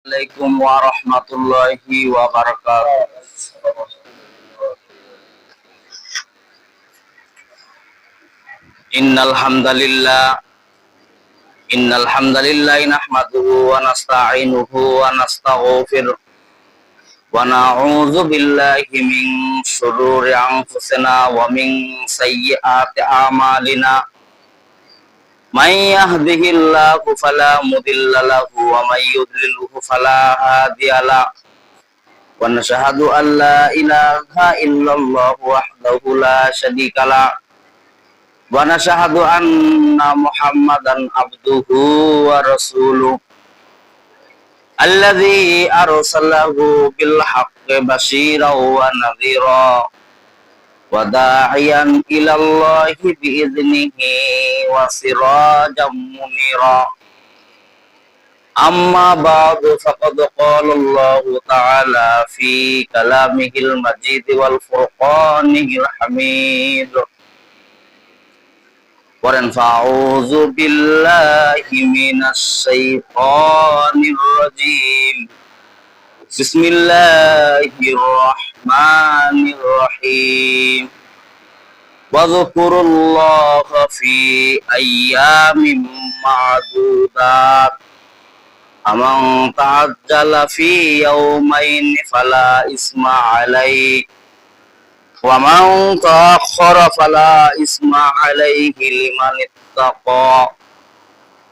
عليكم ورحمة الله وبركاته. إن الحمد لله نحمده ونستعينه ونستغفره ونعوذ بالله من شرور أنفسنا ومن سيئات أعمالنا من يهده الله فلا مضل له ومن يضلله فلا هادي له ونشهد أن لا إله إلا الله وحده لا شريك له ونشهد أن محمدا عبده ورسوله الذي أرسله بالحق بشيرا ونذيرا وداعيا إلى الله بإذنه وسراجا منيرا أما بعد فقد قال الله تعالى في كلامه المجيد والفرقانه الحميد فأعوذ بالله من الشيطان الرجيم بسم الله الرحمن الرحيم واذكروا الله في أيام معدودات فمن تعجل في يومين فلا إثم عليه ومن تأخر فلا إثم عليه لمن اتقى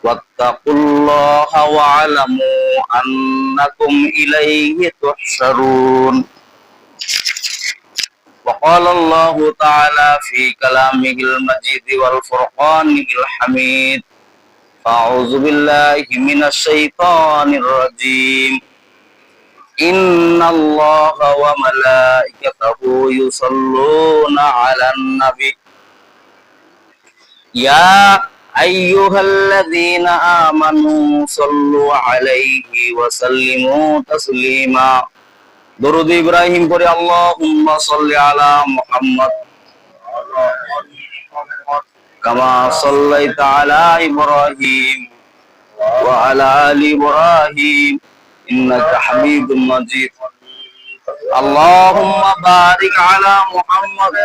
واتقوا الله واعلموا أنكم إليه تحشرون وقال الله تعالى في كلامه المجيد والفرقان الحميد أعوذ بالله من الشيطان الرجيم إن الله وملائكته يصلون على النبي يا أيها الذين آمنوا صلوا عليه وسلموا تسليما درود إبراهيم قرئ اللهم صل على محمد كما صليت على إبراهيم وعلى آل إبراهيم إنك حميد مجيد اللهم بارك على محمد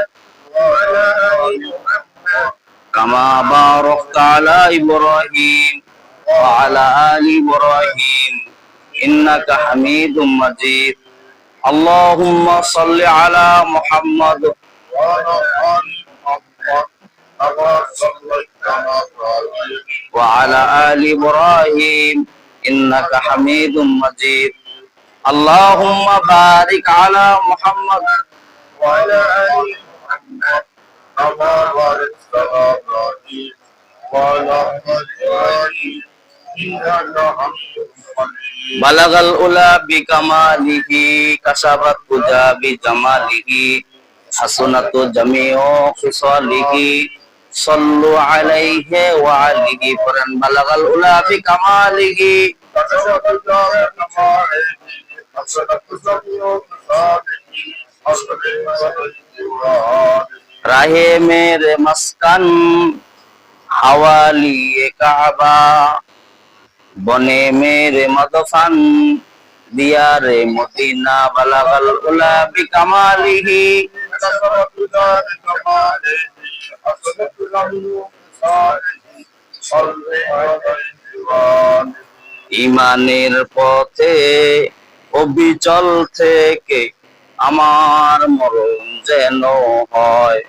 كما باركت على إبراهيم وعلى آل إبراهيم إنك حميد مجيد اللهم صل على محمد وعلى آل إبراهيم إنك حميد مجيد اللهم بارك على محمد وعلى آل محمد كما باركت على إبراهيم وعلى آل إبراهيم إنك حميد مجيد بلغ الأولى بكماله كسبت الهدى بجماله حسنت جميع خصاله صلوا عليه وعليه فرن بلغ الأولى بكماله राहे मेरे मस्कन हवाली काबा बने मेरे मदफन दिया रे मदीना बलगल उला बिकमालिही ইমানের পথে অবিচল থেকে আমার মরণ যেন হয়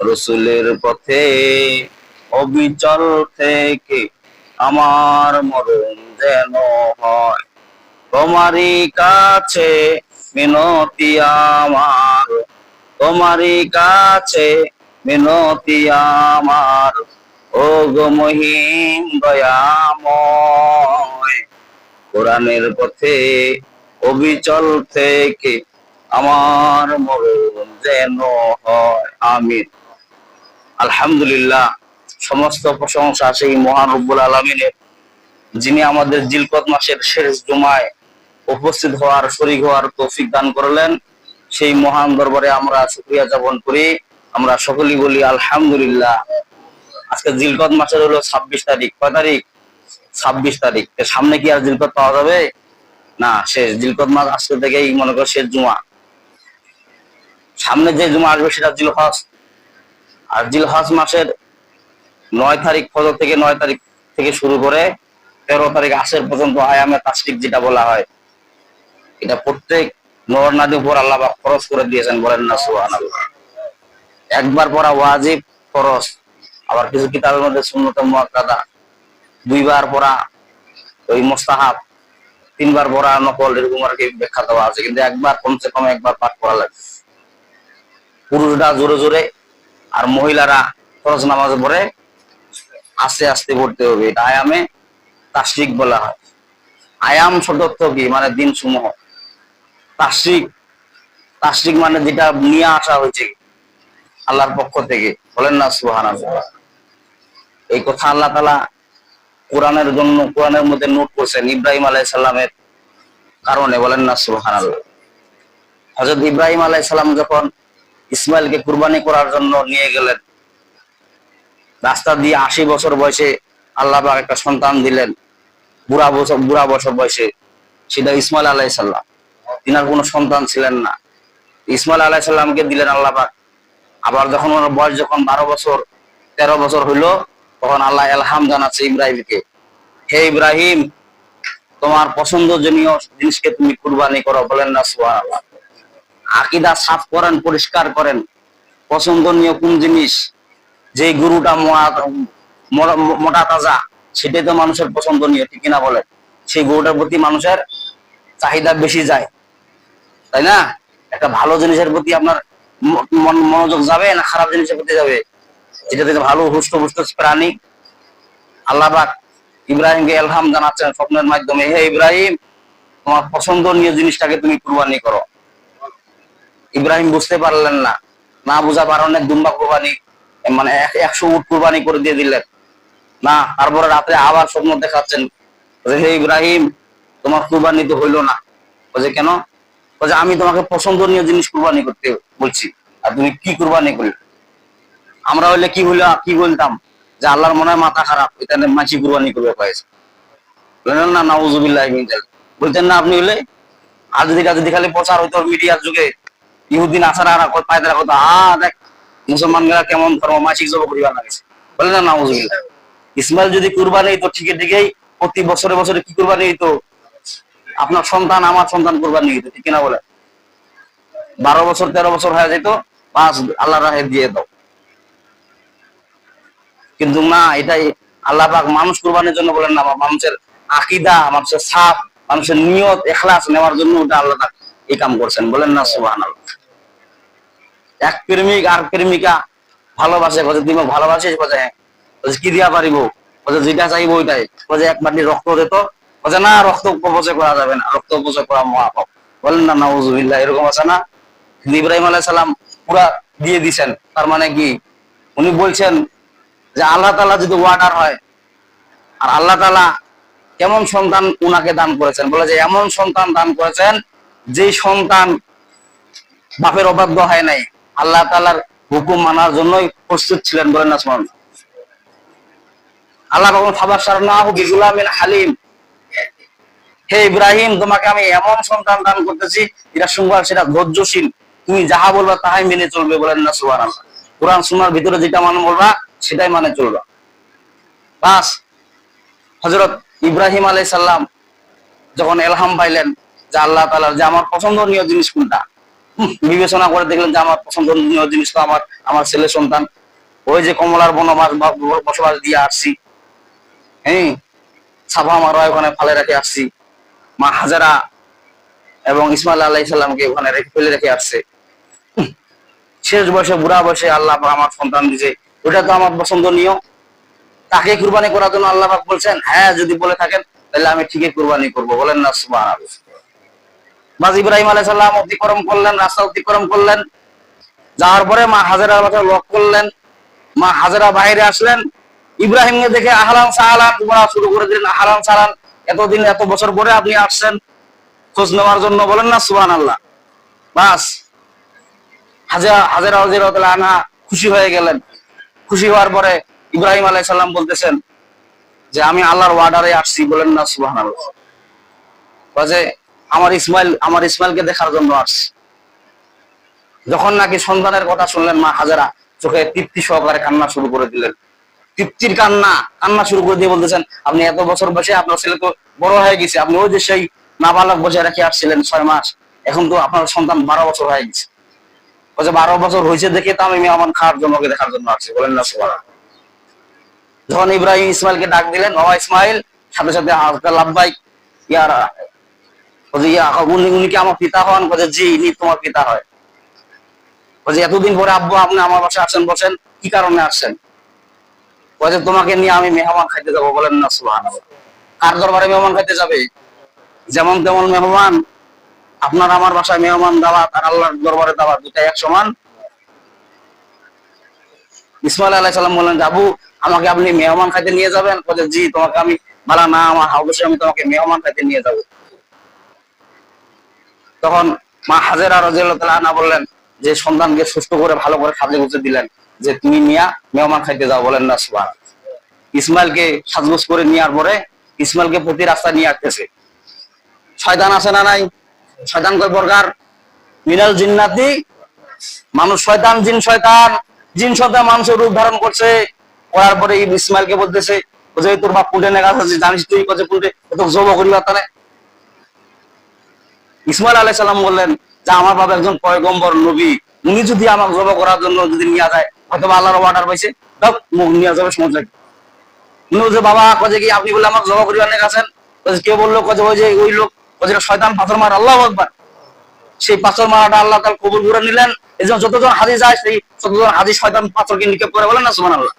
রসুলের পথে অবিচল থেকে আমার মরণ যেন হয় তোমারই কাছে মিনতি আমার তোমারই কাছে মিনতি আমার ও গো মহিম দয়াময় কোরআনের পথে অবিচল থেকে আমার মরণ যেন হয় আমিন। আলহামদুলিল্লাহ, সমস্ত প্রশংসা সেই মহান রব্বুল আলামিনের, যিনি আমাদের জিলকদ মাসের শেষ জুমায় উপস্থিত হওয়ার শরীক হওয়ার তৌফিক দান করলেন। সেই মহান দরবারে আমরা শুকরিয়া জ্ঞাপন করি। আমরা সকলেই বলি আলহামদুলিল্লাহ। আজকে জিলকদ মাসের হলো 26 তারিখ। কয় তারিখ? 26 তারিখ। সামনে কি আর জিলকদ পাওয়া যাবে? না, শেষ জিলকদ মাস আজকে থেকেই মনে করো শেষ জুমা। সামনে যে জুমা আসবে সেটা জিলহজ। আর জিলহজ মাসের 9 তারিখ ফজর থেকে 9 তারিখ থেকে শুরু করে 13 তারিখ আসর পর্যন্ত আয়ামে তাশরিক যেটা বলা হয়, এটা প্রত্যেক নর নারীর উপর আল্লাহ পাক ফরজ করে দিয়েছেন, বলেন না সুবহানাল্লাহ। একবার পড়া ওয়াজিব ফরজ, আবার কিছু কিতাবের মধ্যে সুন্নত মুআক্কাদা, 2বার পড়া ওই মুস্তাহাব, 3বার পড়া নকল, এরকম আর কি ব্যাখ্যা দেওয়া আছে। কিন্তু একবার কমসে কম একবার পাঠ করা লাগে। পুরুষরা জোরে জোরে আর মহিলারা ফরজ নামাজ পড়ে আস্তে আস্তে পড়তে হবে। এটা আয়ামে তাশরিক বলা হয়। আয়াম শব্দ কি মানে দিন সমূহ, তাশরিক তাশরিক মানে যেটা নিয়ে আসা হয়েছে আল্লাহর পক্ষ থেকে, বলেন না সুবহানাল্লাহ। এই কথা আল্লাহ তাআলা কোরআনের জন্য কোরআনের মধ্যে নোট করছেন ইব্রাহিম আলাইহিস সালামের কারণে, বলেন না সুবহানাল্লাহ। হযরত ইব্রাহিম আলাইহিস সালাম যখন ইসমাইলকে কুরবানি করার জন্য নিয়ে গেলেন, রাস্তা দিয়ে 80 বছর বয়সে আল্লাহ পাক একটা সন্তান দিলেন, বুড়া বছর বয়সে, সেটা ইসমাইল আলাইহিস সালাম। তিনার কোনো সন্তান ছিলেন না, ইসমাইল আলাইহিস সালামকে দিলেন আল্লাহ পাক। আবার যখন ওনার বয়স যখন 12 বছর 13 বছর হইলো, তখন আল্লাহ এলহাম জানাচ্ছে ইব্রাহিমকে, হে ইব্রাহিম, তোমার পছন্দনীয় জিনিসকে তুমি কুরবানি করো, বলেন না সুবহানাল্লাহ। আকীদা সাফ করেন, পরিষ্কার করেন। পছন্দনীয় কোন জিনিস, যে গরুটা মোটা তাজা, সেটাই তো মানুষের পছন্দনীয়, ঠিক কিনা বলেন? সেই গরুটার প্রতি মানুষের চাহিদা বেশি যায়, তাই না? একটা ভালো জিনিসের প্রতি আপনার মনোযোগ যাবে না খারাপ জিনিসের প্রতি যাবে? যেটা থেকে ভালো হুষ্ট পুষ্ট প্রাণী। আল্লাহ পাক ইব্রাহিমকে এলহাম জানাচ্ছেন স্বপ্নের মাধ্যমে, হে ইব্রাহিম, তোমার পছন্দনীয় জিনিসটাকে তুমি কুরবানি করো। ইব্রাহিম বুঝতে পারলেন না, না বুঝা কারণে দুম্বা কুরবানি মানে 100 উট কুরবানি করে দিয়ে দিলেন না। তারপরে রাতে আবার স্বপ্ন দেখাচ্ছেন, হে ইব্রাহিম, তোমার কুরবানি তো হইলো না। বলছে কেন? বলছে আমি তোমাকে পছন্দনীয় জিনিস কুরবানি করতে বলছি, আর তুমি কি কুরবানি করলে? আমরা হইলে কি বলতাম যে আল্লাহর মনে হয় মাথা খারাপ, এটা মাছি কুরবানি করবে পাইছে, বললেন না নাউজুবিল্লাহি মিন যালিক। বলতেন না আপনি হইলে? আর যদি খালি প্রচার হইতো মিডিয়ার যুগে, ইহুদি নাসারারা পায়দারা কথা, দেখ মুসলমানরা কেমন ধর্ম মাসিক জব করিবার লাগেছে, বলে না নাউজুবিল্লাহ। ইসমাইল যদি কুরবানি হইতো ঠিকই প্রতি বছরে বছরে কি কুরবানি হইতো? আপনার সন্তান আমার সন্তান কুরবানি হইতো, ঠিক কিনা বলে? 12 বছর 13 বছর হয়ে যেত, বাস আল্লাহর রাহে দিয়ে দাও। কিন্তু না, এটাই আল্লাহ পাক মানুষ কুরবানির জন্য বলেন না, মানুষের আকীদা, মানুষের সাফ, মানুষের নিয়ত ইখলাস নেওয়ার জন্য ওটা আল্লাহ পাক এই কাম করছেন, বলেন না সুবহানাল্লাহ। এক প্রেমিক আর প্রেমিকা ভালোবাসে, বলে তুমি ভালোবাসিস, বলে হ্যাঁ। বলে কি দিয়া পারিব? বলে যেটা চাইবো ওইটাই। বলে এক বাটি রক্ত দিত, বলে না রক্ত অপচয় করা যাবে না, রক্ত অপচয় করা মহাপাপ, বলেন না নাউজুবিল্লাহ। এরকম আছে না? ইব্রাহিম আলাইহিস সালাম পুরা দিয়ে দিছেন, তার মানে কি উনি বলছেন যে আল্লাহ তাআলা যদি ওয়ার্ডার হয়, আর আল্লাহ তাআলা কেমন সন্তান উনাকে দান করেছেন? বলে যে এমন সন্তান দান করেছেন যেই সন্তান বাপের অবাধ্য হয় নাই, আল্লাহ তাআলার হুকুম মানার জন্যই প্রস্তুত ছিলেন, বলেন না সুবহানাল্লাহ। আল্লাহ কখন ফাবাশশারনাহু বিগুলামিন হালিম, হে ইব্রাহিম, তোমাকে আমি এমন সন্তান দান করতেছি যেটা সুন্দর, সেটা ধৈর্যশীল, তুমি যাহা বলবা তাহাই মেনে চলবে, বলেন না সুবহানাল্লাহ। কোরআন সুন্নাহর ভিতরে যেটা মানে বলবা সেটাই মানে চলবা। বাস হযরত ইব্রাহিম আলাইহিস সালাম যখন এলহাম পাইলেন যে আল্লাহ তাআলার যে আমার পছন্দনীয় জিনিস কোনটা, বিবেচনা করে দেখলেন যে আমার পছন্দনীয় জিনিস তো আমার ছেলে সন্তান। ওই যে কমলার বনবাস বসবাস দিয়ে আসছি, হ্যাঁ, সাফা মারোয়া ওখানে ফালে রেখে আসছি, মা হাজেরা এবং ইসমাইল আলাইহিস সালামকে ওখানে ফেলে রেখে আসছে। শেষ বয়সে বুড়া বয়সে আল্লাহ আমার সন্তান দিছে, ওটা তো আমার পছন্দনীয়। তাকে কুরবানি করার জন্য আল্লাহ পাক বলছেন, হ্যাঁ যদি বলে থাকেন তাহলে আমি ঠিকই কুরবানি করব, বলেন না সুবহানাল্লাহ। বাস ইব্রাহিম আলাইহিস সালাম অতিক্রম করলেন, রাস্তা অতিক্রম করলেন, যাওয়ার পরে মা হাজেরার কথা লক করলেন। মা হাজেরা বাইরে আসলেন, ইব্রাহিমকে দেখে আহলান সাহলান বলা শুরু করে দিলেন, আহলান সাহলান, এতদিন এত বছর পরে আপনি আসছেন খোঁজ নেওয়ার জন্য, বলেন না সুবহানাল্লাহ। বাস হাজেরা রাদিয়াল্লাহু আনহা খুশি হয়ে গেলেন। খুশি হওয়ার পরে ইব্রাহিম আলাইহিস সালাম বলতেছেন যে আমি আল্লাহর ওয়ার্ডারে আসছি, বলেন না সুবহানাল্লাহ। বাজে আমার ইসমাইলকে দেখার জন্য আসছে। যখন নাকি সন্তানের কথা শুনলেন, মা হাজেরা চোখে তৃপ্তি সহকারে কান্না শুরু করে দিলেন। তৃপ্তির কান্না শুরু করে দিয়ে বলতেছেন, আপনি এত বছর বসে আপনার ছেলে তো বড় হয়ে গেছে, আপনি ওই যে সেই নাবালক বসে রেখে আসছিলেন 6 মাস, এখন তো আপনার সন্তান 12 বছর হয়ে গেছে। 12 বছর হয়েছে দেখে তো আমি মেহমান খাওয়ার জন্য দেখার জন্য আসছি, বলেন না সুবহানাল্লাহ। যখন ইব্রাহিম ইসমাইলকে ডাক দিলেন, বাবা ইসমাইল, সাথে সাথে লাব্বাইক ইয়ারা, উনি কি আমার পিতা হন? জি, ইনি তোমার পিতা হয়। এতদিন পরে আব্বু আপনি আমার বাসায় আসছেন, বসেন, কি কারণে আসছেন? তোমাকে নিয়ে আমি মেহমান খাইতে যাবো, বলেন না সুবহানাল্লাহ। কার দরবারে মেহমান খাইতে যাবে? যেমন তেমন মেহমান? আপনার আমার বাসায় মেহমান দাওয়াত আর আল্লাহর দরবারে দাওয়াত দুটাই এক সমান? ইসমাইল আলাইহিস সালাম বললেন, আবু আমাকে আপনি মেহমান খাইতে নিয়ে যাবেন? জি, তোমাকে আমি, বলা না, আমার অবশ্যই আমি তোমাকে মেহমান খাইতে নিয়ে যাব। তখন মা হাজেরা রাদিয়াল্লাহু তাআলা আনহা বললেন যে সন্তানকে সুস্থ করে ভালো করে খাদ্য গুছে দিলেন, যে তুমি নিয়া মেহমান খাইতে যাও, বলেন না সুবহানাল্লাহ। ইসমাইলকে সাজগোজ করে নেওয়ার পরে ইসমাইলকে প্রতি রাস্তা নিয়ে আসতেছে। শয়তান আছে না নাই? শয়তান কয় প্রকার? মিনাল জিন্নাতি, মানুষ শয়তান, জিন শয়তান। জিন শয়তান মানুষের রূপ ধারণ করছে। করার পরে ইসমাইলকে বলতেছে, যে তোর বাপ পুঁটে গাছ আছে, জানিস তুই কত পুঁটে তোকে জব করিবা তাহলে? ইসমাইল আলাইহিস সালাম বললেন যে আমার বাবা একজন পয়গম্বর নবী, উনি যদি আমাকে জব করার জন্য যদি নিয়ে যায়, হয়তো আল্লাহর অর্ডার পাইছে, মুখ নিয়ে যাবে, সমস্যা কি? যে বাবা কি আপনি বলে আমাকে জবা করিবার নিয়ে গেছেন? কে বললো? ওই যে ওই লোক, শয়তান পাথর মার, আল্লাহু আকবার। সেই পাথর মারাটা আল্লাহ তাআলা কবুল করে নিলেন। এই জন্য যতজন হাজি যায়, সেই ততজন হাজি শয়তান পাথরকে নিক্ষেপ করে, বলেন না সুবহানাল্লাহ।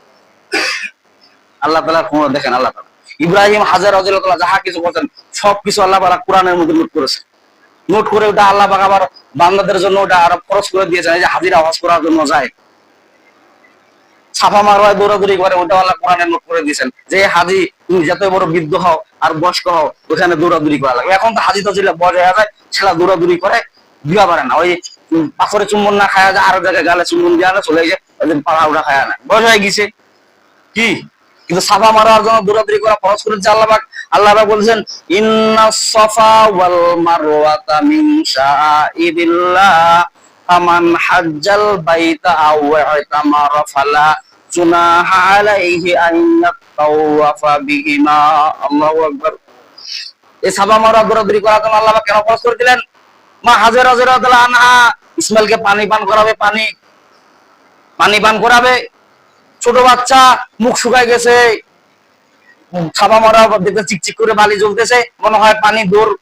আল্লাহ তাআলা ক্ষমতা দেখেন। আল্লাহ তাআলা ইব্রাহিম হাজেরা রাদিয়াল্লাহু তাআলা যাহা কিছু বলেন সবকিছু আল্লাহ তাআলা কোরআনের মধ্যে নোট করেছে। নোট করে ওটা আল্লাহ পাক আবার বান্দাদের জন্য ওটা আরো খরচ করে দিয়েছেন। এই যে হাজিরা হজ করার জন্য যায়, ছাপা মারোয় দৌড়াদৌড়ি করে, ওটা আল্লাহ কোরআনে নোট করে দিয়েছেন যে হাজি তুমি যত বড় বৃদ্ধ হও আর বয়স্ক হও, ওখানে দৌড়াদৌড়ি করা লাগবে। এখন তো হাজি তো ছিল বয়স হয়ে যায়, ছেলা দৌড়াদৌড়ি করে দিয়া পারে না। ওই পাথরে চুম্বন না খায়া যায়, আরো জায়গায় গালে চুম্বন দিয়া না, চলে যায়, ওই পাড়া উড়া খায়া না, বয়স হয়ে গেছে কি। কিন্তু সাফা মারার জন্য দৌড়াদৌড়ি করা খরচ করেছে আল্লাহ পাক। আল্লাহ পাক বলেছেন, ইন্নাস সাফা ওয়াল মারওয়াতা মিন শাআইরিল্লাহ ফামান হাজ্জাল বাইতা আও ইতামারা ফালা জুনাহা আলাইহি আন ইয়াতাওয়াফা বিহিমা। আল্লাহু আকবার। এই সাফা মারওয়া দৌড়াদৌড়ি করার জন্য আল্লাহ পাক কেন খরচ করে দিলেন? মা হাজেরা রাদিয়াল্লাহু আনহা ইসমাইলকে পানি পান করাবে, পানি পান করাবে। ছোট বাচ্চা, মুখ শুকায় গেছে, ছাপা মারা দেখতে চিকচিক করে বালি জ্বলতেছে, মনে হয় পানি দৌড়।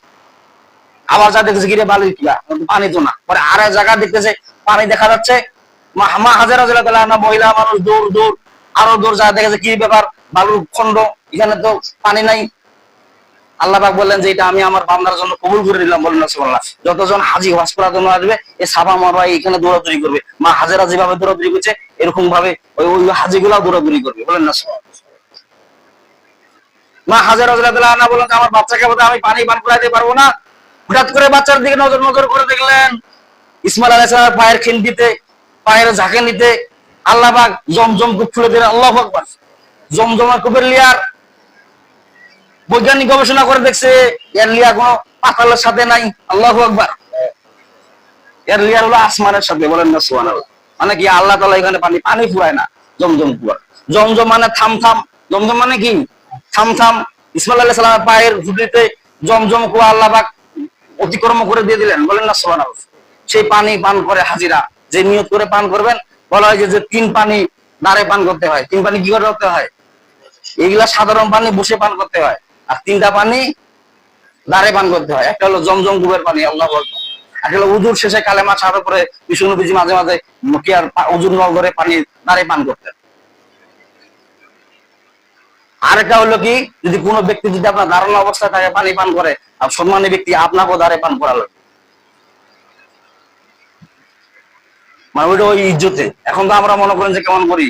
আবার যা দেখতেছে গিরে বালি কিলা, পানি তো না। পরে আর এক জায়গা দেখতেছে পানি দেখা যাচ্ছে। মা হাজেরা রাদিয়াল্লাহু তাআলা আনহা, মহিলা মানুষ, দৌড় দৌড়, আরো দৌড়, যা দেখেছে কি ব্যাপার, বালুর খন্ড, এখানে তো পানি নাই। আল্লাহ পাক বললেন যে এটা আমি আমার বান্দার জন্য কবুল করে নিলাম, বলেন না সুবহানাল্লাহ। যতজন হাজি হজ করার জন্য আসবে, এই সাফা মারওয়া এখানে দৌড়াদৌড়ি করবে। মা হাজেরা যেভাবে দৌড়াদৌড়ি করছে, এরকম ভাবে ওই হাজিগুলা দৌড়াদৌড়ি করবে, বলেন না সুবহানাল্লাহ। মা হাজেরা রাদিয়াল্লাহু আনহা বলেন, আমার বাচ্চাকে বোধহয় আমি পানি পান করাইতে পারবো না। হঠাৎ করে বাচ্চার দিকে নজর করে দেখলেন ইসমাইল আলাইহিস সালাম পায়ের খিন্ডিতে, পায়ের ঝাঁকানিতে আল্লাহ পাক জমজম কূপ খুলে দিলেন। আল্লাহু আকবার। জমজমের কূপের লিয়ার বৈজ্ঞানিক গবেষণা করে দেখছে এর লিয়ার কোনো পাতালের সাথে নাই। আল্লাহু আকবার। এর লিয়ার হলো আসমানের সাথে, বলেন না সুবহানাল্লাহ। মানে কি, আল্লাহ তাআলা এখানে পানি ফুরায় না, জমজম কুয়া। জমজম মানে থাম। জমজম মানে কি? থাম। ইসমাইল আলাইহিস সালামের পায়ের ঝুঁটিতে জমজম কুয়া আল্লাহ পাক অতিক্রম করে দিয়ে দিলেন, বলেন না সুবহানাল্লাহ। সেই পানি পান করে হাজিরা, যে নিয়ত করে পান করবেন, বলা হয় যে 3 পানি দাঁড়ে পান করতে হয়। 3 পানি কি করে করতে হয়? এগুলা সাধারণ পানি বসে পান করতে হয়, আর 3টা পানি দাঁড়ে পান করতে হয়। একটা হলো জমজম কূপের পানি, আল্লাহু আকবার। একটা হলো উযুর শেষে কালেমা ছাড়ার পরে বিষ্ণু নবীজি মাঝে মাঝে মুকিয়ার উযুর নল ধরে পানি দাঁড়ে পান করতেন। আরেকটা হলো কি, যদি কোনো ব্যক্তি যদি আপনার দাঁড়ানো অবস্থায় থাকে পানি পান করে, আর সম্মানী ব্যক্তি আপনাকেও দাঁড়ে পান করালো, মানে ওইটা ওই ইজ্জতে। এখন তো আমরা মনে করেন যে কেমন করি,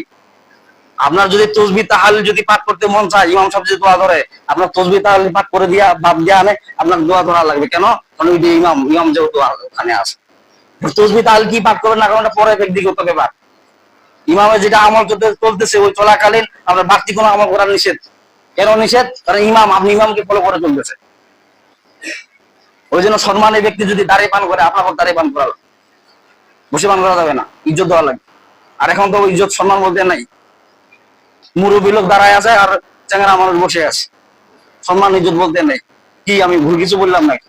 আপনার যদি তসবিহ তাহলিল যদি পাঠ করতে মন চায়, ইমাম সাহেব যদি দোয়া ধরে, আপনার তসবিহ তাহলিল পাঠ করে দিয়া বাপ দিয়া আনে, আপনার দোয়া ধরা লাগবে কেন? কারণ ওই যে ইমাম যেহেতু ওখানে আছে। তসবিহ তাহলিল কি পাঠ করবেন না, কারণ এটা পরে ব্যক্তিগত ব্যাপার। ইমামের যেটা আমল চলতেছে, ওই চলাকালীন আপনার বাড়তি কোনো আমল করার নিষেধ। কেন নিষেধ? কারণ ইমাম, আপনি ইমামকে ফলো করে চলতেছে। ওই জন্য সম্মানী ব্যক্তি যদি দাড়ি পান করে, আপনার দাড়ি পান করা, বসে পান করা যাবে না, ইজ্জত দেওয়া লাগবে। আর এখন তো ইজ্জত সম্মান বলতে নাই, মুরব্বী লোক দাঁড়ায় আছে আর চ্যাংরা মানুষ বসে আছে, সম্মান ইজ্জত বলতে নেই। কি আমি ভুল কিছু বললাম নাকি?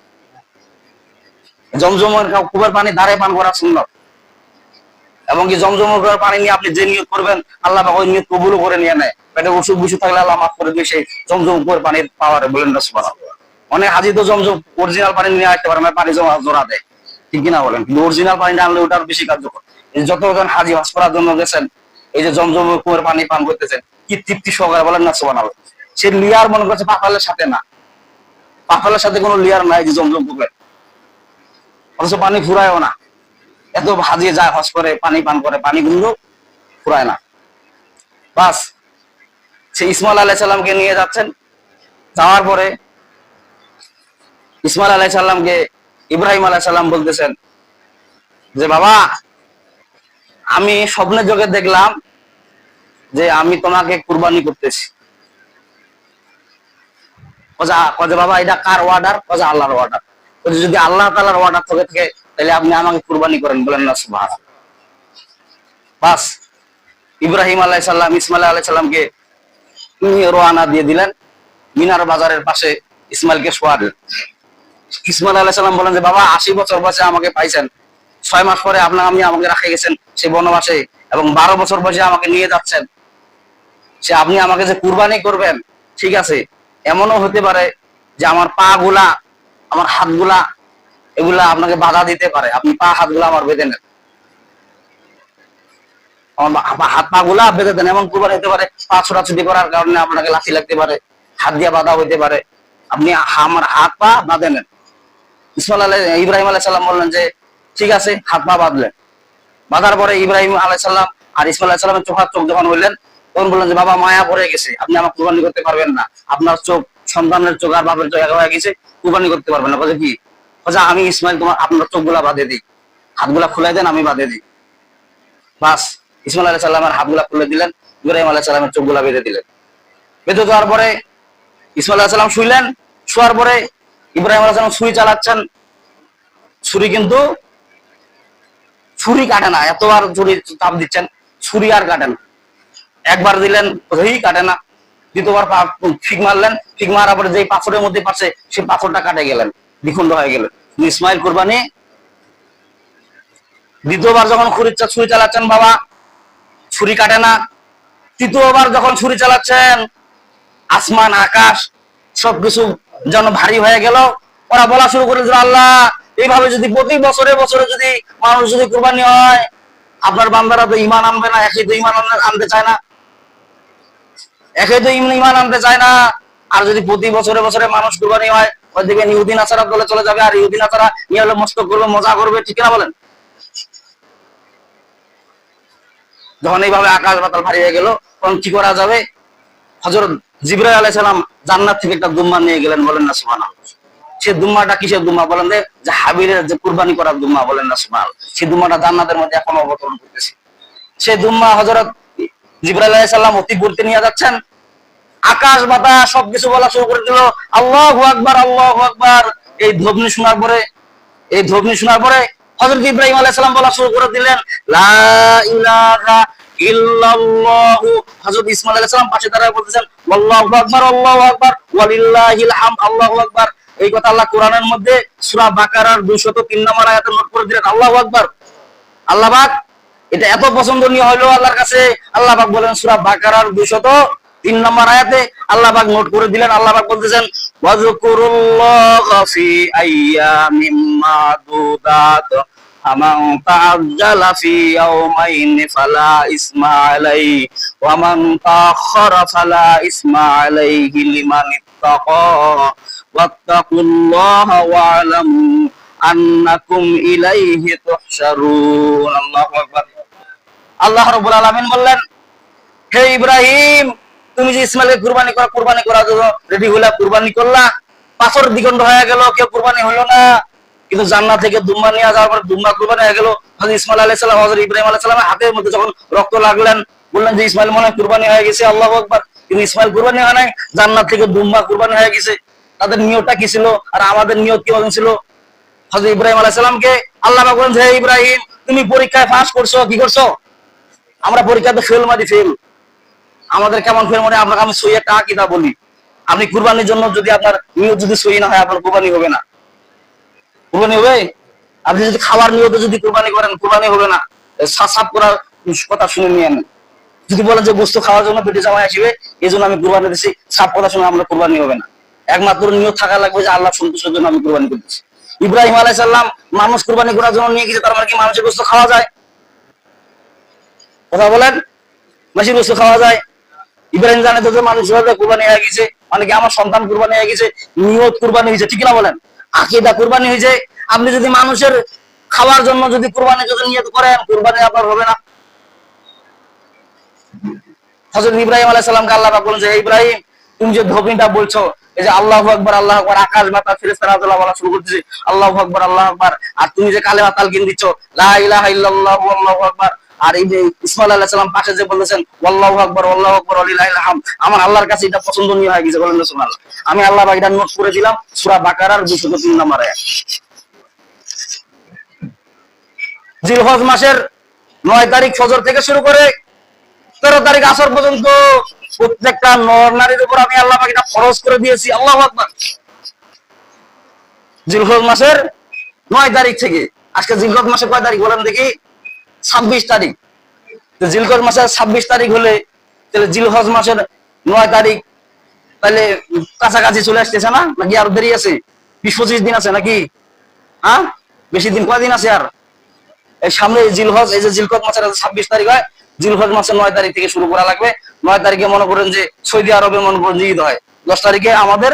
জমজমের কূপের পানি ধারে পান করা সুন্নাত, এবং কি জমজমের পানি নিয়ে আপনি যে নিয়ত করবেন আল্লাহ পাক ওই নিয়ত কবুলও করে নিয়ে নেয়। পেটে অসুখ বিসুখ থাকলে আল্লাহ মাফ করে দিয়ে সেই জমজম কূপের পানির পাওয়ারে বলেন না সুবহানাল্লাহ। অনেক হাজি তো জমজম অরিজিনাল পানি নিয়ে আসতে পারে না, পানি জমা জোড়া দেয়, ঠিক কিনা বলেন? কিন্তু অরিজিনাল পানিটা আনলে ওটার বেশি কার্যকর। যতজন হাজি হজ করার জন্য গেছেন, এই যে জমজম কূপের পানি পান করতেছেন, কি তৃপ্তি সহকারে বলেন না সুবহানাল্লাহ। সে লিয়ার মনে করছে পাতালের সাথে না, পাতালের সাথে কোনো লিয়ার নাই যে জমজম কূপের, অথচ পানি ফুরায়ও না। এত হাজি যায় হজ করে, পানি পান করে, পানি কিন্তু ফুরায় না। বাস সে ইসমাইল আলাইহিস সালামকে নিয়ে যাচ্ছেন, যাওয়ার পরে ইসমাইল আলাইহিস সালামকে ইব্রাহিম আলাইহিস সালাম বলতেছেন যে বাবা, আমি স্বপ্নের জগতে দেখলাম যে আমি তোমাকে কুরবানি করতেছি। বাবা এটা কার অর্ডার? আল্লাহর অর্ডার। যদি আল্লাহ তাআলার অর্ডার থাকে তাহলে আপনি আমাকে কুরবানি করেন, বলেন না সুবহানাল্লাহ। বাস ইব্রাহিম আলাইহিস সালাম ইসমাইল আলাইহিস সালামকে রওনা দিয়ে দিলেন, মিনার বাজারের পাশে ইসমাইলকে শোয়া দিলেন। ইসমাইল আলাইহিস সালাম বলেন যে বাবা, 80 বছর বয়সে আমাকে পাইছেন, 6 মাস পরে আপনি আমাকে রেখে গেছেন সে বনবাসে, এবং 12 বছর বয়সে আমাকে নিয়ে যাচ্ছেন, সে আপনি আমাকে যে কুরবানি করবেন, ঠিক আছে, এমনও হতে পারে যে আমার পা গুলা, আমার হাত গুলা, এগুলা আপনাকে বাধা দিতে পারে, আপনি পা হাত গুলা আমার বেঁধে নেন, হাত পা গুলা বেঁধে দেন। এমন কুরবানি হতে পারে পা ছোটাছুটি করার কারণে আপনাকে লাথি লাগতে পারে, হাত দিয়ে বাধা হইতে পারে, আপনি আমার হাত পা বাঁধে নেন। ইব্রাহিম আলাইহিস সালাম বললেন যে ঠিক আছে, হাত পা বাঁধলেন। বাঁধার পরে ইব্রাহিম আলাইহিস সালাম আর ইসমাইল আলাইহিস সালামের চোখ যখন হইলেন, তখন বললেন যে বাবা, মায়া পড়ে গেছে, আপনি আমার কুরবানি করতে পারবেন না, আপনার চোখ সন্তানের চোখ আর বাপের চোখ এক হয়ে গেছে, কুরবানি করতে পারবেন না। বলে কি? আমি ইসমাইল আপনার চোখগুলা বাঁধে দিই, হাতগুলা খুলে দেন, আমি বাঁধে দিই। বাস ইসমাইল আলাইহিস সালামের হাতগুলা খুলে দিলেন, ইব্রাহিম আলাইহিস সালামের চোখগুলা বেঁধে দিলেন। বেঁধে দেওয়ার পরে ইসমাইল আলাইহিস সালাম শুইলেন। শোয়ার পরে ইব্রাহিম আলাইহিস সালাম ছুরি চালাচ্ছেন, ছুরি কিন্তু ছুরি কাটে না, এতবার ছুরি চাপ দিচ্ছেন, ছুরি আর কাটে না। একবার দিলেন, কাটে না। দ্বিতীয়বার ফিক মারলেন, ফিক মারার পরে যে পাথরের মধ্যে পারছে সেই পাথরটা কাটে গেলেন, দ্বিখণ্ড হয়ে গেলেন। ইসমাইল কুরবানি। দ্বিতীয়বার যখন ছুরি চালাচ্ছেন বাবা, ছুরি কাটে না। তৃতীয়বার যখন ছুরি চালাচ্ছেন, আসমান আকাশ সবকিছু যেন ভারী হয়ে গেল। ওরা বলা শুরু করে দিল, আল্লাহ, এইভাবে যদি প্রতি বছরে বছরে যদি মানুষ যদি কুরবানি হয়, আপনার বান্দারা তো ঈমান আনবে না, একই তো ঈমান আনতে চায় না, ঈমান আনতে চায় না। আর যদি প্রতি বছরে বছরে মানুষ কুরবানি হয়, ওই দিকে ইহুদি নাসারা দলে চলে যাবে, আর ইহুদি নাসারা নিয়ে হলে মস্ত করবে, মজা করবে, ঠিক না বলেন? যখন এইভাবে আকাশ বাতাল ভারী হয়ে গেল, তখন কি করা যাবে? হযরত জিবরাইল আলাইহিস সালাম জান্নাত থেকে একটা দুম্বা নিয়ে গেলেন, বলেন না সুবহানাল্লাহ। সে দুম্বাটা কিসের দুম্বা? বলেন যে হাবিলের যে কুরবানি করার দুম্বা, বলেন না সুবহানাল্লাহ। সেই দুম্বাটা জান্নাতের মধ্যে এখন অবতরণ করতেছে। সেই দুম্বা হযরত জিবরাইল আলাইহিস সালাম অতি ঘুরতে নিয়ে যাচ্ছেন, আকাশ বাতাস সবকিছু বলা শুরু করে দিল, আল্লাহু আকবার, আল্লাহু আকবার। এই ধ্বনি শোনার পরে হযরত ইব্রাহিম আলাইহিস সালাম বলা শুরু করে দিলেন, লা ইলাহা ইল্লাল্লাহু। হযরত ইসমাঈল আলাইহিস সালাম পাশে দাঁড়ায় বলতেছেন, আল্লাহু আকবার, আল্লাহু আকবার, ওয়ালিল্লাহিল হামদ, আল্লাহু আকবার। এই কথা আল্লাহ কোরআনের মধ্যে সূরা বাকারার 203 নম্বর আয়াতে নোট করে দিলেন, আল্লাহু আকবার। আল্লাহ পাক এটা এত পছন্দনীয় হলো আল্লাহর কাছে, আল্লাহ পাক বলেন সূরা বাকারার 203 নম্বর আয়াতে আল্লাহ পাক নোট করে দিলেন। আল্লাহ পাক বলতেছেন, ওয়াজকুরুল্লাহা ফি আইয়ামিম মাদুদাত, আমান তাআজ্জালা ফি ইয়াওমাইনি ফালা ইসমা আলাইহি ওয়া মান তাআখারা ফালা ইসমা আলাইহি লিমান ইত্তাকা ওয়াত্তাকুল্লাহা ওয়া'লামু আন্নাকুম ইলাইহি তুহশারুন। আল্লাহু আকবার। আল্লাহ রাব্বুল আলামিন বললেন, হে ইব্রাহিম, তুমি যে ইসমাইলকে কুরবানি করার জন্য রেডি হলা, কুরবানি করলা, পাথর দ্বিখণ্ড হয়ে গেল, কেউ কুরবানি হলো না। কিন্তু জান্নাত থেকে দুম্বা নিয়ে যাওয়ার পর দুম্বা কুরবানি হয়ে গেল। হযরত ইসমাইল আলাইহিস সালাম হযরত ইব্রাহিম আলাইহিস সালামের হাতের মধ্যে যখন রক্ত লাগলেন, বললেন যে ইসমাইল মনে হয় কুরবানি হয়ে গেছে, আল্লাহু আকবার। কিন্তু ইসমাইল কুরবানি হয় নাই, জান্নাত থেকে দুম্বা কুরবানি হয়ে গেছে। তাদের নিয়তটা কি ছিল আর আমাদের নিয়ত কি ছিল? হযরত ইব্রাহিম আলাইহিস সালামকে আল্লাহ পাক বলেন, হে ইব্রাহিম তুমি পরীক্ষায় পাস করছো, কি করছো? আমরা পরীক্ষাতে ফেল মারি, ফেল। আমাদের কেমন ফেল মানে, আপনাকে আমি সহি একটা আকীদা বলি, আপনি কুরবানির জন্য যদি আপনার নিয়ত যদি সহি না হয়, আপনার কুরবানি হবে না। কুরবানি হবে? আপনি যদি খাওয়ার নিয়তে যদি কুরবানি করেন, কুরবানি হবে না। সাফ করার কথা শুনে নিয়েন। যদি বলেন যে গোস্ত খাওয়ার জন্য পেটে জামাই আসবে, এই জন্য আমি কুরবানি দিচ্ছি, সাফ কথা শুনে আপনার কুরবানি হবে না। একমাত্র নিয়ত থাকা লাগবে যে আল্লাহ সন্তুষ্টের জন্য আমি কুরবানি করতেছি। ইব্রাহিম আলাইহিস সালাম মানুষ কুরবানি করার জন্য নিয়ে গেছে, তার মানে কি মানুষের গোস্ত খাওয়া যায়? কথা বলেন, মানুষের গোস্ত খাওয়া যায়? ইব্রাহিম জানে তো যে মানুষ কুরবানি হয়ে গেছে, মানে কি আমার সন্তান কুরবানি হয়ে গেছে, নিয়ত কুরবানি হয়েছে, ঠিক না বলেন? আকীদা কুরবানি হয়েছে। আপনি যদি মানুষের খাওয়ার জন্য যদি কুরবানি যদি নিয়ত করেন, কুরবানি আপনার হবে না। হযরত ইব্রাহিম আলাইহিস সালামকে আল্লাহ পাক বলেন যে, ইব্রাহিম তুমি যে ধর্মীটা বলছো, এই যে আল্লাহু আকবার আল্লাহু আকবার, আকাশ বাতাস ফেরেশতারা বলা শুরু করতেছে আল্লাহু আকবার আল্লাহু আকবার, আর তুমি যে কালেমা তালকিন দিচ্ছ লা ইলাহা ইল্লাল্লাহু আল্লাহু আকবার, আর এই যে ইসমাঈল আলাইহিস সালাম পাশে যে বলতেছেন আল্লাহু আকবার ওয়ালিল্লাহিল হামদ, আমার আল্লাহর কাছে এটা পছন্দনীয় হয়ে গেছে, বলেন সুবহানাল্লাহ। আমি আল্লাহ পাক এটা নোট করে দিলাম, সূরা বাকারার 203 নম্বর আয়াত। জিলহজ মাসের 9 তারিখ ফজর থেকে শুরু করে 13 তারিখ আসর পর্যন্ত প্রত্যেকটা নর নারীর উপর আমি আল্লাহ পাক এটা ফরজ করে দিয়েছি। আল্লাহু আকবার। জিলহজ মাসের 9 তারিখ থেকে, আজকে জিলহজ মাসের কয় তারিখ বলেন দেখি? 26 তারিখ। তো জিলহজ মাসের 26 তারিখ হলে তাহলে জিলহজ মাসের 9 তারিখ তাহলে কাছাকাছি চলে আসতেছে না, নাকি আরো দেরি আছে? 20-25 দিন আছে নাকি? হ্যাঁ, বেশি দিন, কয়দিন আছে আর? এই সামনে জিলহজ, এই যে জিলহজ মাসের 26 তারিখ হয়, জিলহজ মাসের 9 তারিখ থেকে শুরু করা লাগবে। 9 তারিখে মনে করেন যে সৌদি আরবে মনে করেন যে ঈদ হয়, 10 তারিখে আমাদের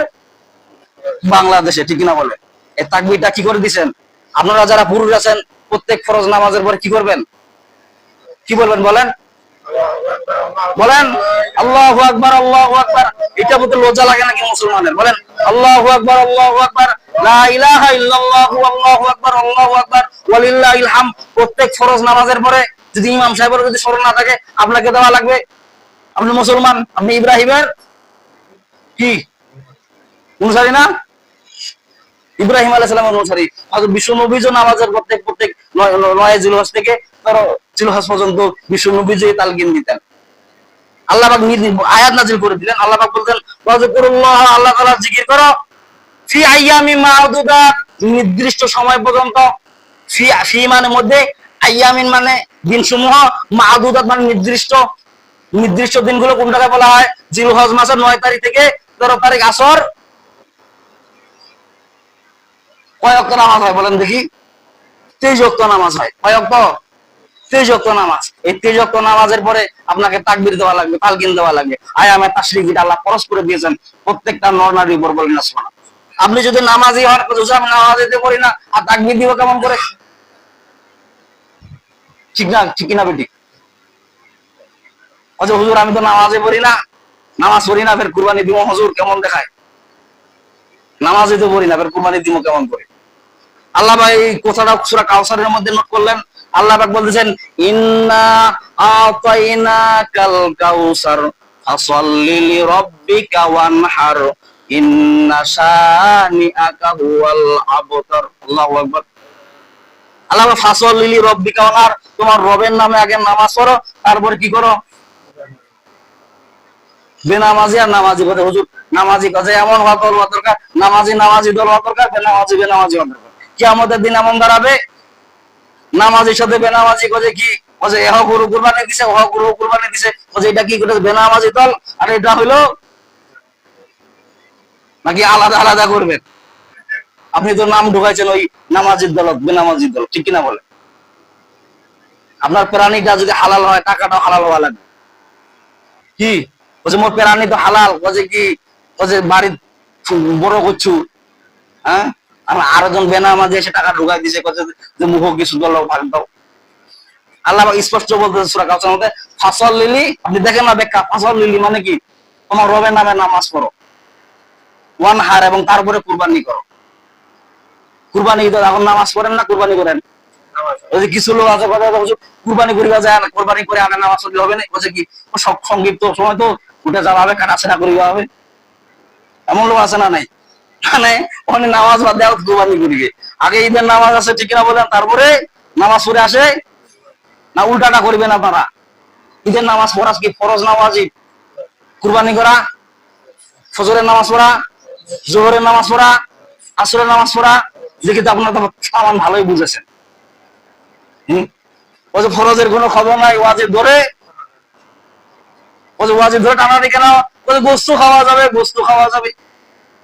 বাংলাদেশে, ঠিক না বলে? এই তাকবীরটা কি করে দিবেন? আপনারা যারা পুরুষ আছেন প্রত্যেক ফরজ নামাজের পরে কি করবেন? কি বলবেন বলেন? বলেন আল্লাহু আকবার আল্লাহু আকবার। এটা বলতে লজ্জা লাগে নাকি মুসলমানের? বলেন আল্লাহু আকবার আল্লাহু আকবার, লা ইলাহা ইল্লাল্লাহু আল্লাহু আকবার ওয়ালিল্লাহিল হামদ। প্রত্যেক ফরজ নামাজের পরে যদি ইমাম সাহেবের যদি স্মরণ না থাকে, আপনাকে দেওয়া লাগবে। আপনি মুসলমান, আপনি ইব্রাহিমের কি অনুসারী না? ইব্রাহিম আলাইহিস সালামের অনুসারী। হযরত বিশ্ব নবী যে নামাজের প্রত্যেক 9 জিলহজ থেকে 13 জিলহজ পর্যন্ত বিশ্ব নবী যে তালকিন দিতেন। আল্লাহ পাক আয়াত নাযিল করে দিলেন। আল্লাহ পাক বলতেন ওয়াজকুরুল্লাহ, আল্লাহ তাআলার জিকির করো, ফি আইয়ামিন মা'দুদাত, নির্দিষ্ট সময় পর্যন্ত। ফি মানে মধ্যে, আইয়ামিন মানে দিনসমূহ, মা'দুদাত মানে নির্দিষ্ট। নির্দিষ্ট দিনগুলো কোনটাকে বলা হয়? জিলহজ মাসের 9 তারিখ থেকে 13 তারিখ আসর কয় ওয়াক্ত নামাজ হয় বলেন দেখি? 23 ওয়াক্ত নামাজ হয়। কয় ওয়াক্ত? 23 ওয়াক্ত নামাজ। এই 23 ওয়াক্ত নামাজের পরে আপনাকে তাকবীর দেওয়া লাগবে, তালকিন দেওয়া লাগবে। আয়ামে তাশরিক যেটা আল্লাহ ফরজ করে দিয়েছেন প্রত্যেকটা নর নারীর উপর, বলেন না সুবহানাল্লাহ। আপনি যদি নামাজি হন, আমি নামাজ দিতে পারি না, আর তাকবীর দিব কেমন করে? ঠিক না, ঠিক না বেটি? হুজুর আমি তো নামাজে পড়ি না, নামাজ পড়ি না, ফের কুরবানি দিব হুজুর, কেমন দেখায়? নামাজে তো পড়ি না, ফের কুরবানি দিব কেমন করে? আল্লাহ ভাই কথাটা সূরা কাউসারের মধ্যে নোট করলেন। আল্লাহ পাক বলতেছেন ইন্না আতাইনাকাল কাউসার ফাসাল্লি লিরাব্বিকা ওয়ানহার ইন্না শানিআকা হুয়াল আবতার। আল্লাহু আকবার। আল্লাহ ফাসাল্লি লিরাব্বিকা ওয়ানহার, তোমার রবের নামে আগে নামাজ পড়ো, তারপর কি করো? বেনামাজি আর নামাজি বলে হুজুর, নামাজি কাজে এমন হওয়া দরকার, নামাজি দল হওয়া দরকার, বেনামাজি হওয়া দরকার। কিয়ামতের দিন এমন দাঁড়াবে, নামাজির সাথে বেনামাজি কাজে কি কাজে, এহ গরু কুরবানি দিছে, ওহ গরু কুরবানি দিছে, কাজে এটা কি করে বেনামাজি দল আর এটা হইলো নাকি আলাদা আলাদা করবেন? আপনি তো নাম ঢুকাইছেন ওই নামাজির দল, বেনামাজির দল, ঠিক কিনা বলে? আপনার প্রাণীটা যদি হালাল হয়, টাকাটাও হালাল হওয়া লাগবে। কি বলছে মোর প্রাণী তো হালাল, বলছে কি বলছে বাড়ি বড় করছু, হ্যাঁ, আর আরেকজন বেনামাজি এসে টাকা ঢুকাই দিছে, বলছে যে মুখ কিছু দল ভাগ দাও। আল্লাহ স্পষ্ট বলতেছে সূরা কাউসারের মধ্যে ফাসাল্লি, আপনি দেখেন না ব্যাখ্যা, ফাসাল্লি মানে কি? তোমার রবের নামে নামাজ পড়ো, ওয়ানহার এবং তারপরে কুরবানি করো। কুরবানি তো এখন নামাজ পড়েন না, কুরবানি করেন? কিছু লোক আছে কথা কুরবানি করিবা যায় না, কুরবানি করে আগে নামাজ পড়লে হবে না, বলছে কি সব সংক্ষিপ্ত সময় তো উঠে যাওয়া হবে, কাটাছেড়া করিবা হবে, এমন লোক আছে না নাই? মানে ওখানে নামাজ বাদ দেওয়া কোরবানি করিবে। আগে ঈদের নামাজ আছে ঠিক না বলেন, তারপরে নামাজ পড়ে আসে না উল্টাটা করবেন আপনারা? ঈদের নামাজ পড়া কি ফরজ না ওয়াজিব? কুরবানি করা, ফজরের নামাজ পড়া, জোহরের নামাজ পড়া, আসরের নামাজ পড়া, দেখি তো আপনারা তো সামান ভালোই বুঝেছেন। ওই যে ফরজের কোনো খবর নাই, ওয়াজিব ধরে ওই যে ওয়াজিব ধরে টানানি কেন? ওই যে গোস্ত খাওয়া যাবে, গোস্ত খাওয়া যাবে,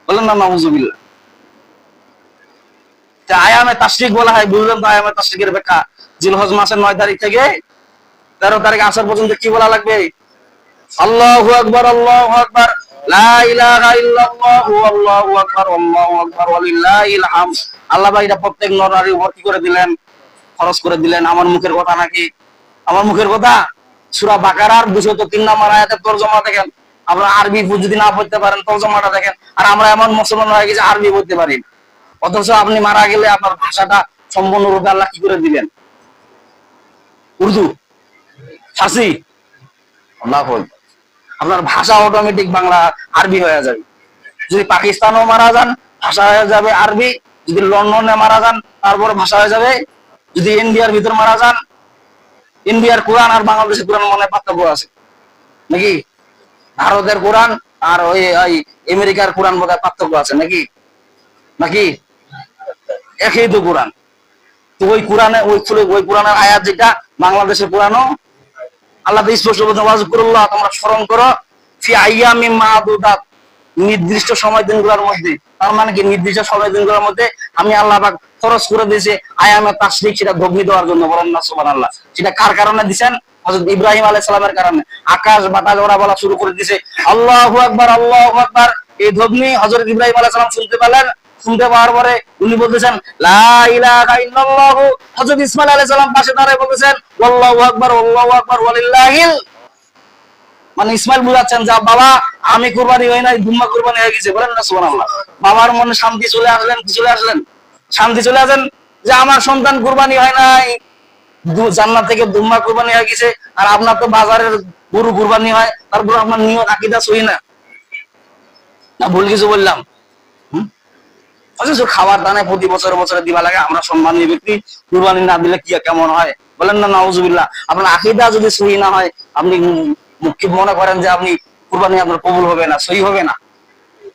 বলেন না নাউজুবিল্লাহ। আয়ামে তাশরিক বলা হয়, বুঝলেন তো? আয়ামে তাশরিকের ব্যাখ্যা জিলহজ মাসের 9 তারিখ থেকে 13 তারিখ আসর পর্যন্ত কি বলা লাগবে? আল্লাহু আকবার, আল্লাহু আকবার, লা ইলাহা ইল্লাল্লাহু, আল্লাহু আকবার, আল্লাহু আকবার, ওয়ালিল্লাহিল হামদ। আল্লাহ ভাই এটা প্রত্যেক নর নারীর উপর কি করে দিলেন? খরচ করে দিলেন। আমার মুখের কথা নাকি? আমার মুখের কথা? সূরা বাকারার 203 নম্বর আয়াতের তরজমা দেখেন। আপনারা আরবি যদি না পড়তে পারেন তরজমাটা দেখেন। আর আমরা এমন মুসলমান হয়ে গেছি আরবি পড়তে পারি, অথচ আপনি মারা গেলে আপনার ভাষাটা সম্পূর্ণরূপে আল্লাহ কি করে দিবেন? উর্দু, ফার্সি, আল্লাহ, আপনার ভাষা অটোমেটিক বাংলা আরবি হয়ে যাবে। যদি পাকিস্তানও মারা যান ভাষা হয়ে যাবে আরবি, যদি লন্ডনে মারা যান তারপরে ভাষা হয়ে যাবে, যদি ইন্ডিয়ার ভিতর মারা যান, ইন্ডিয়ার কোরআন আর বাংলাদেশের কোরআন মনে পার্থক্য আছে নাকি? ভারতের কোরআন আর ওই আমেরিকার কোরআন বোধহয় পার্থক্য আছে নাকি? নাকি একই তো কোরআন। তো ওই কোরআনে ওই কোরআনের আয়াত যেটা বাংলাদেশের কোরআনও আল্লাহ স্পষ্ট বলছেন, ওয়াজকুরুল্লাহ, তোমরা স্মরণ করো, ফি আইয়ামিম মাদুদাত, নির্দিষ্ট সময় দিনগুলোর মধ্যে। তার মানে কি? নির্দিষ্ট সময় দিনগুলোর মধ্যে আমি আল্লাহ পাক ফরজ করে দিয়েছি আয়ামে তাশরিক, সেটা ভগ্নি দেওয়ার জন্য। বলেন না সুবহানাল্লাহ। সেটা কার কারণে দিবেন? হযরত ইব্রাহিম আলাইহিস সালামের কারণে। আকাশ বাতাস ওরা বলা শুরু করে দিয়েছে আল্লাহু আকবার, আল্লাহু আকবার। এই ধ্বনি হযরত ইব্রাহিম আলাইহিস সালাম শুনতে পেলেন। শুনতে পাওয়ার পরে উনি বলতেছেন লা ইলাহা ইল্লাল্লাহ। হযরত ইসমাঈল আলাইহিস সালাম পাশে দাঁড়িয়ে বলতেছেন আল্লাহু আকবার, আল্লাহু আকবার, ওয়ালিল্লাহিল। মানে ইসমাইল বুঝাচ্ছেন যে বাবা আমি কুরবানি হই নাই, দুম্মা কুরবানি হয়ে গেছে। বলেন না সুবহানাল্লাহ। বাবার মনে শান্তি চলে আসলেন, কি চলে আসলেন? শান্তি চলে আসেন যে আমার সন্তান কুরবানি হয় নাই, জান্নাত থেকে দুম্মা কুরবানি হয়ে গেছে। আর আপনার তো বাজারের গরু কুরবানি হয়, তারপর আপনার নিয়ত আকীদা সহি না, না ভুল কিছু বললাম? অথচ খাবার দানে প্রতি বছর বছরে দিবা লাগে। আমরা সম্মানীয় ব্যক্তি, কুরবানি না দিলে কি কেমন হয়? বলেন না নাউজুবিল্লাহ। আপনার আকীদা যদি সহি না হয়, আপনি মুখ্য মনে করেন যে আপনি কুরবানি আপনার কবুল হবে না, সহি হবে না।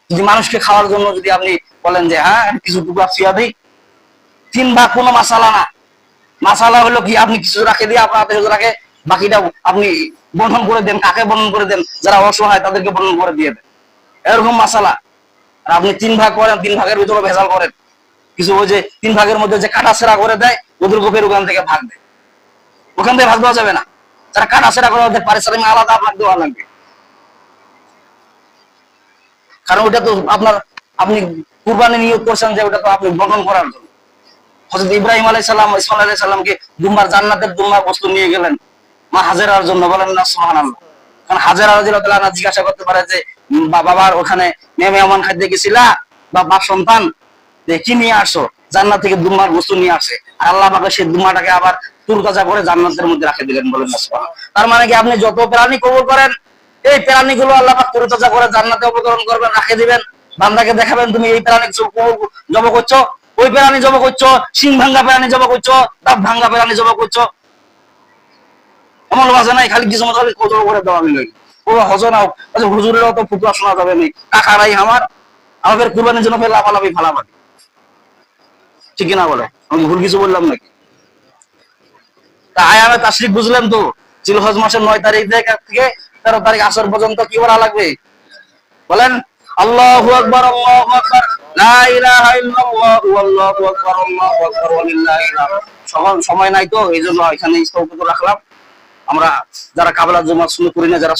যদি মানুষকে খাওয়ার জন্য যদি আপনি বলেন যে হ্যাঁ কিছু টুকরা ফিয়া দিই, 3 ভাগ কোনো মাসালা না। মাসালা হলো কি? আপনি কিছু রাখে দিয়ে আপনার হাতে রাখে, বাকিটা আপনি বন্ধন করে দেন। কাকে বন্ধন করে দেন? যারা অসহায় তাদেরকে বন্ধন করে দিয়ে দেন, এরকম মাসালা। আর আপনি 3 ভাগ করেন, 3 ভাগের ভিতরে ভেজাল করেন। কিছু ওই যে 3 ভাগের মধ্যে যে কাটা সেরা করে দেয়, ওদের গোপের ওখান থেকে ভাগ দেয়। ওখান থেকে ভাগ দেওয়া যাবে না। যারা কাটা সেরা করে ওদের পারিশ্রমিক আলাদা ভাগ দেওয়া লাগবে। কারণ ওটা তো আপনার, আপনি কুরবানি নিয়োগ করছেন যে ওটা তো আপনি বন্ধন করার জন্য। হযরত ইব্রাহিম আলাইহিস সালাম ইসমাঈল আলাইহিস সালামকে দুম্বার, জান্নাতের দুম্বার বস্তু নিয়ে গেলেন মা হাজেরার জন্য। বলেন না সুবহানাল্লাহ। কারণ হাজেরা রাদিয়াল্লাহু তাআলা জিজ্ঞাসা করতে পারে যে বাবার ওখানে মেহমান খাইতে গেছিলা, বা বাপ সন্তান কি নিয়ে আসো? জান্নাত থেকে দুম্বার বস্তু নিয়ে আসে। আর আল্লাহ পাক সেই দুম্বাটাকে আবার তুরতাজা করে জান্নাতের মধ্যে রাখে দিলেন। বলেন না সুবহানাল্লাহ। তার মানে কি? আপনি যত প্রাণী কবুল করেন, এই প্রাণীগুলো আল্লাহ পাক তুরতাজা করে জান্নাতে অবতরণ করবেন, রাখে দিবেন। বান্দাকে দেখাবেন তুমি এই প্রাণী জব করছো, ওই প্রাণী জব করছো, সিং ভাঙ্গা প্রাণী জব করছো, দাঁত ভাঙ্গা প্রাণী জব করছো। এমন বাজে নাই খালি কিছু মতো কজর করে দেওয়া হইল। ও হজনা হুজুরেরও তো ফুটুয়া শোনা যাবে না, কাকারাই আমার আমাদের কুরবানির জন্য লাফালাফি ফালাফালি, ঠিক না? বলে আমি ভুল কিছু বললাম নাকি? তা আয়ামে তাশরিক বুঝলেন তো? জিলহজ মাসের 9 তারিখ থেকে 13 তারিখ আসর পর্যন্ত কি বলা লাগবে? বলেন আল্লাহু আকবার, আল্লাহু আকবার, লা ইলাহা ইল্লাল্লাহু, আল্লাহু আকবার, আল্লাহু আকবার, ওয়ালিল্লাহিল হামদ। সময় নাই তো, এইজন্য এখানে স্থগিত রাখলাম। আমরা যারা কাবলা জমা শুরু করি না, যারা